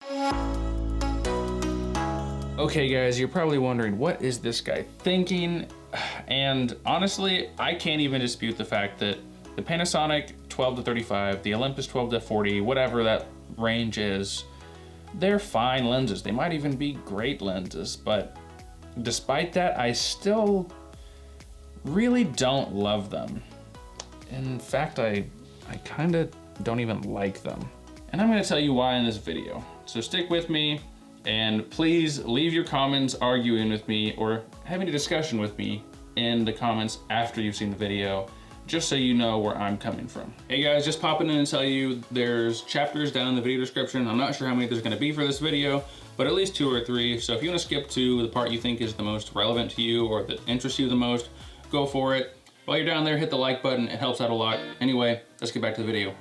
Okay guys, you're probably wondering, what is this guy thinking? And honestly, I can't even dispute the fact that the Panasonic 12-35, the Olympus 12-40, whatever that range is, they're fine lenses. They might even be great lenses, but despite that, I still really don't love them. In fact, I kind of don't even like them. And I'm gonna tell you why in this video. So stick with me, and please leave your comments arguing with me or having a discussion with me in the comments after you've seen the video, just so you know where I'm coming from. Hey guys, just popping in and tell you there's chapters down in the video description. I'm not sure how many there's gonna be for this video, but at least 2 or 3. So if you wanna skip to the part you think is the most relevant to you or that interests you the most, go for it. While you're down there, hit the like button, it helps out a lot. Anyway, let's get back to the video.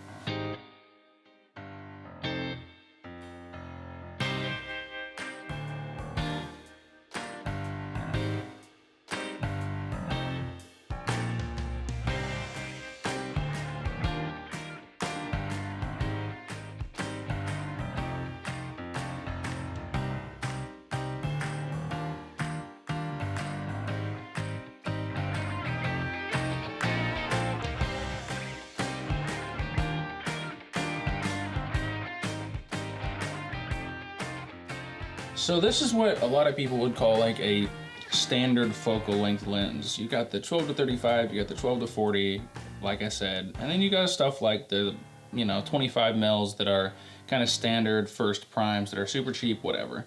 So this is what a lot of people would call like a standard focal length lens. You got the 12-35, you got the 12-40, like I said, and then you got stuff like the 25 mils that are kind of standard first primes that are super cheap, whatever.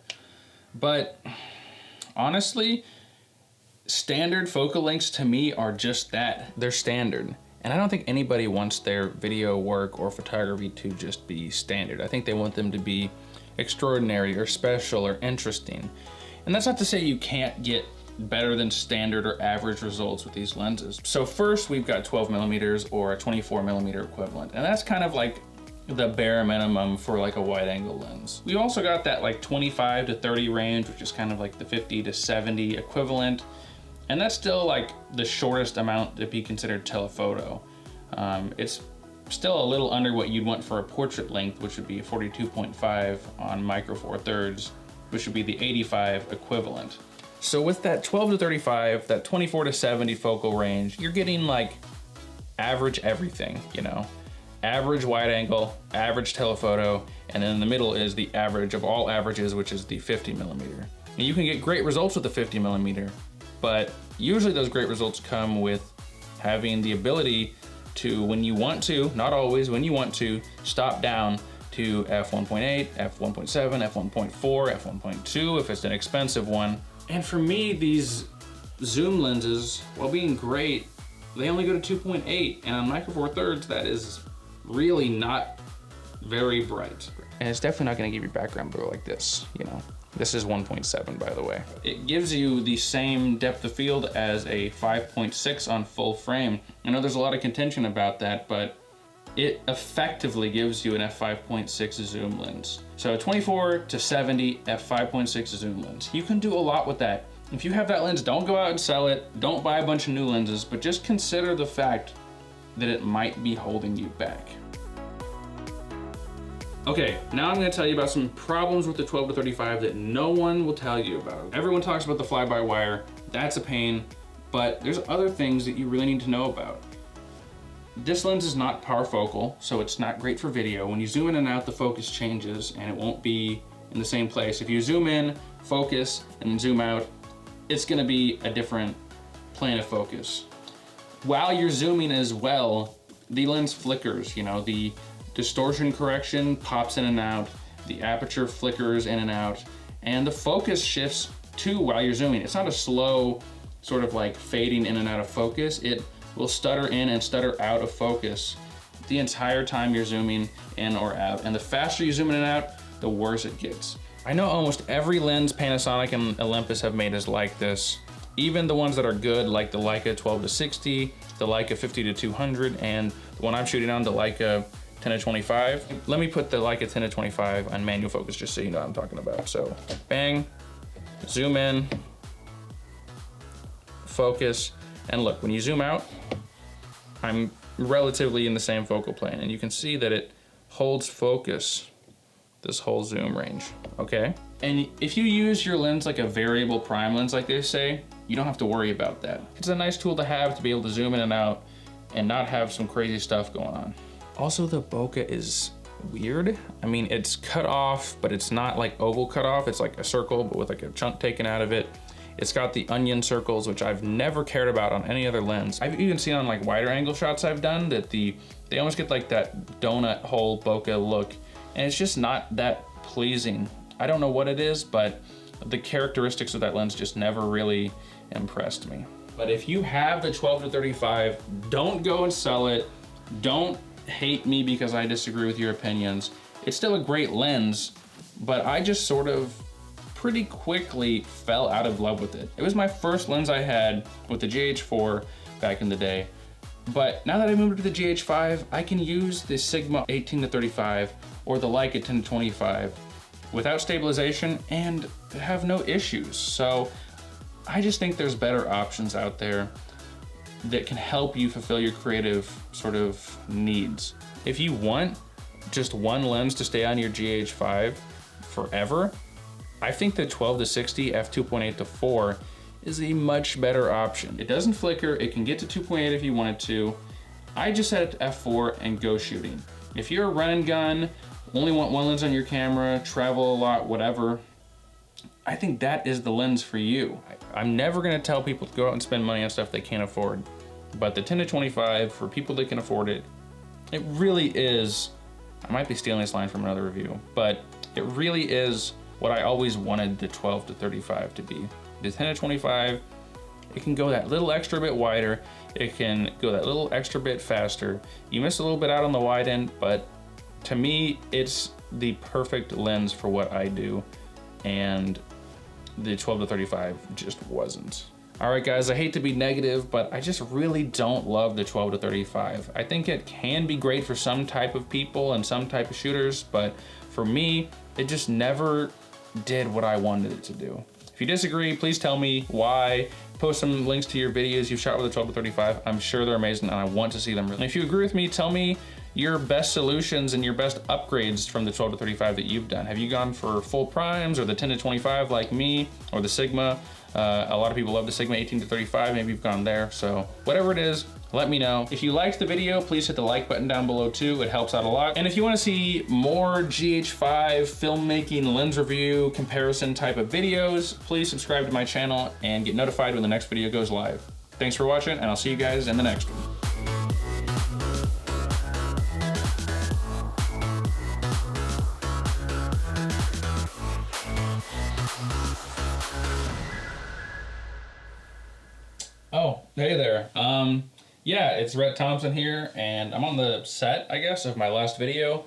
But honestly, standard focal lengths to me are just that. They're standard. And I don't think anybody wants their video work or photography to just be standard. I think they want them to be extraordinary or special or interesting. And that's not to say you can't get better than standard or average results with these lenses. So first we've got 12 millimeters or a 24 millimeter equivalent. And that's kind of like the bare minimum for like a wide angle lens. We also got that like 25 to 30 range, which is kind of like the 50 to 70 equivalent. And that's still like the shortest amount to be considered telephoto. It's still a little under what you'd want for a portrait length, which would be 42.5 on micro four thirds, which would be the 85 equivalent. So with that 12-35, that 24-70 focal range, you're getting like average everything, average wide angle, average telephoto, and then in the middle is the average of all averages, which is the 50 millimeter. And you can get great results with the 50 millimeter, but usually those great results come with having the ability to, when you want to, not always, when you want to, stop down to f1.8, f1.7, f1.4, f1.2 if it's an expensive one. And for me, these zoom lenses, while being great, they only go to 2.8, and on micro four thirds, that is really not very bright. And it's definitely not gonna give you background blur like this, This is 1.7, by the way. It gives you the same depth of field as a 5.6 on full frame. I know there's a lot of contention about that, but it effectively gives you an f5.6 zoom lens. So 24-70 f5.6 zoom lens. You can do a lot with that. If you have that lens, don't go out and sell it. Don't buy a bunch of new lenses, but just consider the fact that it might be holding you back. Okay, now I'm gonna tell you about some problems with the 12-35 that no one will tell you about. Everyone talks about the fly-by-wire, that's a pain, but there's other things that you really need to know about. This lens is not parfocal, so it's not great for video. When you zoom in and out, the focus changes and it won't be in the same place. If you zoom in, focus, and then zoom out, it's gonna be a different plane of focus. While you're zooming as well, the lens flickers, the distortion correction pops in and out, the aperture flickers in and out, and the focus shifts too while you're zooming. It's not a slow sort of like fading in and out of focus. It will stutter in and stutter out of focus the entire time you're zooming in or out. And the faster you zoom in and out, the worse it gets. I know almost every lens Panasonic and Olympus have made is like this. Even the ones that are good, like the Leica 12-60, the Leica 50-200, and the one I'm shooting on, the Leica 10-25. Let me put the Leica 10-25 on manual focus just so you know what I'm talking about. So bang, zoom in, focus, and look, when you zoom out, I'm relatively in the same focal plane, and you can see that it holds focus this whole zoom range, okay? And if you use your lens like a variable prime lens like they say, you don't have to worry about that. It's a nice tool to have to be able to zoom in and out and not have some crazy stuff going on. Also, the bokeh is weird. I mean, it's cut off, but it's not like oval cut off. It's like a circle, but with like a chunk taken out of it. It's got the onion circles, which I've never cared about on any other lens. I've even seen on like wider angle shots I've done that they almost get like that donut hole bokeh look, and it's just not that pleasing. I don't know what it is, but the characteristics of that lens just never really impressed me. But if you have the 12-35, don't go and sell it. Don't hate me because I disagree with your opinions. It's still a great lens, but I just sort of pretty quickly fell out of love with it. It was my first lens I had with the GH4 back in the day. But now that I moved to the GH5, I can use the Sigma 18-35 or the Leica 10-25 without stabilization and have no issues. So I just think there's better options out there that can help you fulfill your creative sort of needs. If you want just one lens to stay on your GH5 forever, I think the 12-60 f2.8 to 4 is a much better option. It doesn't flicker, it can get to 2.8 if you wanted to. I just set it to f4 and go shooting. If you're a run and gun, only want one lens on your camera, travel a lot, whatever, I think that is the lens for you. I'm never gonna tell people to go out and spend money on stuff they can't afford, but the 10-25, for people that can afford it, it really is, I might be stealing this line from another review, but it really is what I always wanted the 12-35 to be. The 10-25, it can go that little extra bit wider, it can go that little extra bit faster. You miss a little bit out on the wide end, but to me, it's the perfect lens for what I do, and the 12-35 just wasn't. All right, guys, I hate to be negative, but I just really don't love the 12-35. I think it can be great for some type of people and some type of shooters, but for me, it just never did what I wanted it to do. If you disagree, please tell me why. Post some links to your videos you've shot with the 12-35. I'm sure they're amazing and I want to see them. And if you agree with me, tell me your best solutions and your best upgrades from the 12-35 that you've done. Have you gone for full primes or the 10-25 like me, or the Sigma? A lot of people love the Sigma 18-35, maybe you've gone there. So whatever it is, let me know. If you liked the video, please hit the like button down below too. It helps out a lot. And if you want to see more GH5 filmmaking lens review comparison type of videos, please subscribe to my channel and get notified when the next video goes live. Thanks for watching, and I'll see you guys in the next one. Oh, hey there. Yeah, it's Rhett Thompson here, and I'm on the set, I guess, of my last video.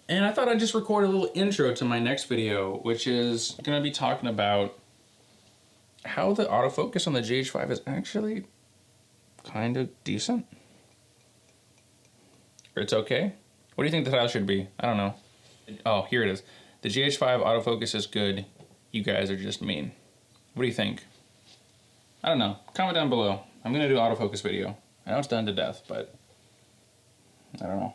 And I thought I'd just record a little intro to my next video, which is gonna be talking about how the autofocus on the GH5 is actually kind of decent. Or it's okay. What do you think the title should be? I don't know. Oh, here it is. The GH5 autofocus is good. You guys are just mean. What do you think? I don't know. Comment down below. I'm gonna do an autofocus video. I know it's done to death, but I don't know.